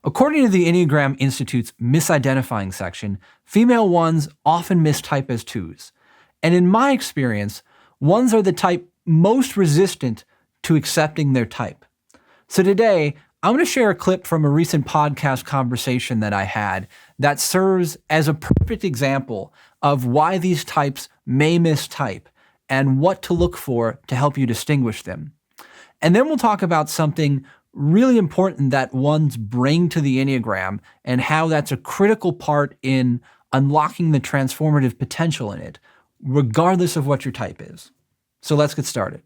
According to the Enneagram Institute's Misidentifying section, female ones often mistype as twos. And in my experience, ones are the type most resistant to accepting their type. So today, I'm going to share a clip from a recent podcast conversation that I had that serves as a perfect example of why these types may mistype and what to look for to help you distinguish them. And then we'll talk about something really important that ones bring to the Enneagram and how that's a critical part in unlocking the transformative potential in it, regardless of what your type is. So let's get started.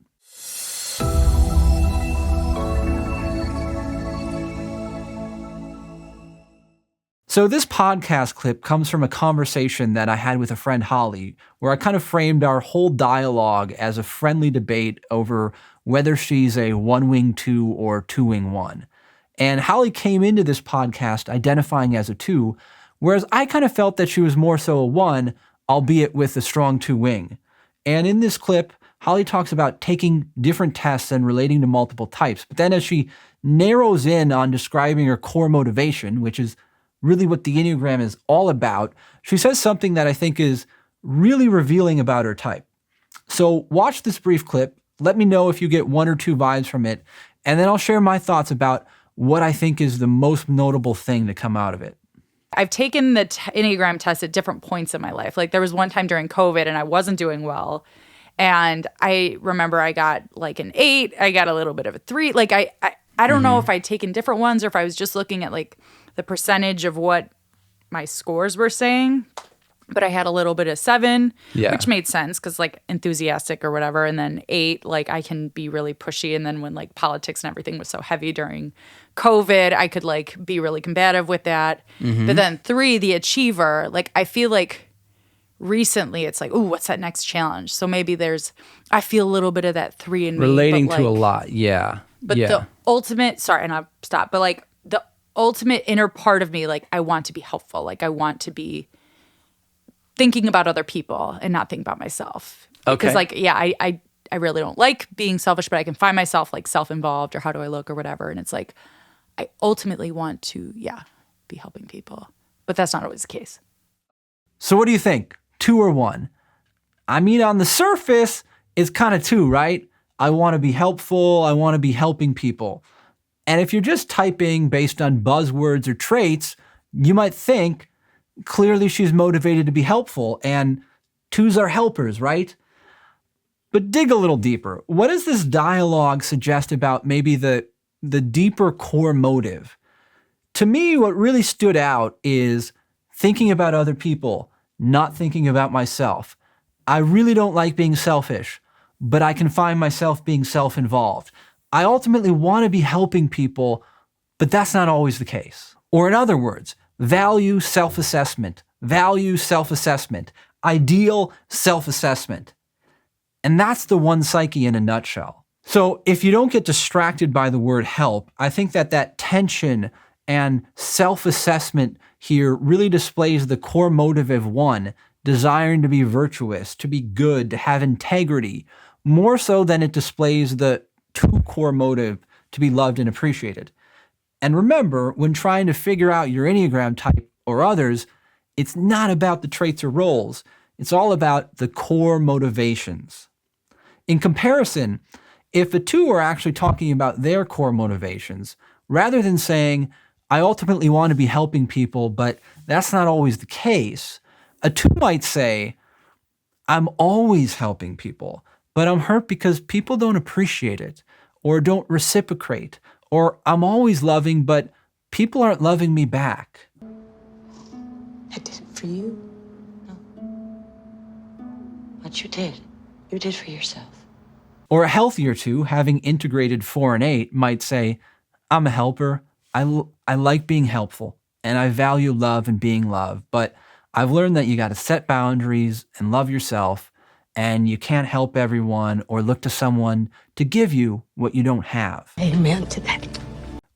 So this podcast clip comes from a conversation that I had with a friend, Holly, where I kind of framed our whole dialogue as a friendly debate over whether she's a one-wing two or two-wing one. And Holly came into this podcast identifying as a two, whereas I kind of felt that she was more so a one, albeit with a strong two-wing. And in this clip, Holly talks about taking different tests and relating to multiple types. But then as she narrows in on describing her core motivation, which is really what the Enneagram is all about, she says something that I think is really revealing about her type. So watch this brief clip. Let me know if you get one or two vibes from it, and then I'll share my thoughts about what I think is the most notable thing to come out of it. I've taken the Enneagram test at different points in my life. Like there was one time during COVID and I wasn't doing well. And I remember I got like an 8, I got a little bit of a 3. Like I don't know if I'd taken different ones or if I was just looking at like the percentage of what my scores were saying. But I had a little bit of 7, which made sense because like enthusiastic or whatever. And then 8, like I can be really pushy. And then when like politics and everything was so heavy during COVID, I could like be really combative with that. But then 3, the achiever, like I feel like recently it's like, ooh, what's that next challenge? So maybe I feel a little bit of that 3 in me. Relating to a lot, yeah. But the ultimate, sorry, and I'll stop. But like the ultimate inner part of me, like I want to be helpful. Like I want to be thinking about other people and not think about myself. Okay. Because like, yeah, I really don't like being selfish, but I can find myself like self-involved or how do I look or whatever. And it's like, I ultimately want to, be helping people. But that's not always the case. So what do you think? 2 or 1? I mean, on the surface, it's kind of 2, right? I want to be helpful. I want to be helping people. And if you're just typing based on buzzwords or traits, you might think, clearly she's motivated to be helpful, and 2s are helpers, right? But dig a little deeper. What does this dialogue suggest about maybe the deeper core motive? To me, what really stood out is thinking about other people, not thinking about myself. I really don't like being selfish, but I can find myself being self-involved. I ultimately want to be helping people, but that's not always the case. Or in other words, value self-assessment, ideal self-assessment. And that's the one psyche in a nutshell. So if you don't get distracted by the word help, I think that tension and self-assessment here really displays the core motive of 1, desiring to be virtuous, to be good, to have integrity, more so than it displays the 2 core motive to be loved and appreciated. And remember, when trying to figure out your Enneagram type or others, it's not about the traits or roles. It's all about the core motivations. In comparison, if the 2 are actually talking about their core motivations, rather than saying, I ultimately want to be helping people, but that's not always the case, a 2 might say, I'm always helping people, but I'm hurt because people don't appreciate it or don't reciprocate. Or I'm always loving, but people aren't loving me back. I did it for you. No. What you did for yourself. Or a healthier 2, having integrated 4 and 8, might say, I'm a helper. I like being helpful, and I value love and being loved, but I've learned that you got to set boundaries and love yourself, and you can't help everyone or look to someone to give you what you don't have. Amen to that.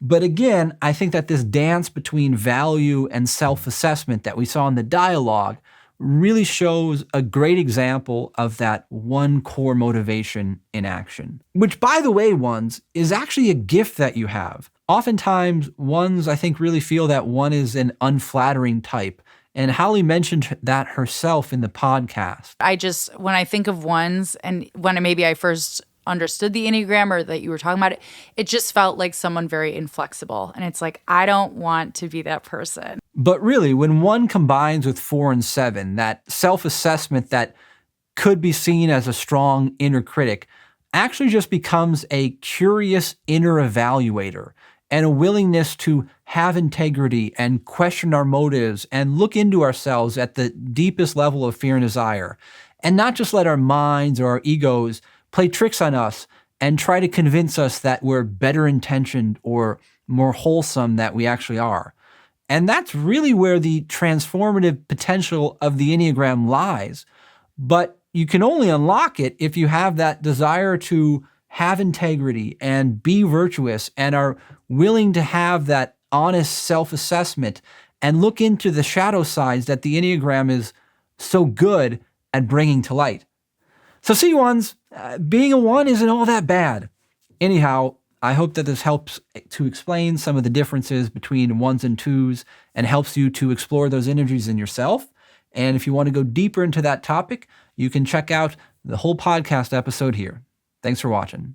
But again, I think that this dance between value and self-assessment that we saw in the dialogue really shows a great example of that 1 core motivation in action. Which, by the way, ones, is actually a gift that you have. Oftentimes, ones, I think, really feel that one is an unflattering type. And Holly mentioned that herself in the podcast. When I think of ones, and when maybe I first understood the Enneagram or that you were talking about it, it just felt like someone very inflexible. And it's like, I don't want to be that person. But really, when one combines with 4 and 7, that self-assessment that could be seen as a strong inner critic actually just becomes a curious inner evaluator and a willingness to have integrity and question our motives and look into ourselves at the deepest level of fear and desire, and not just let our minds or our egos play tricks on us and try to convince us that we're better intentioned or more wholesome than we actually are. And that's really where the transformative potential of the Enneagram lies. But you can only unlock it if you have that desire to have integrity and be virtuous and are willing to have that honest self-assessment and look into the shadow sides that the Enneagram is so good at bringing to light. So see, ones, being a 1 isn't all that bad. Anyhow, I hope that this helps to explain some of the differences between 1s and 2s and helps you to explore those energies in yourself. And if you want to go deeper into that topic, you can check out the whole podcast episode here. Thanks for watching.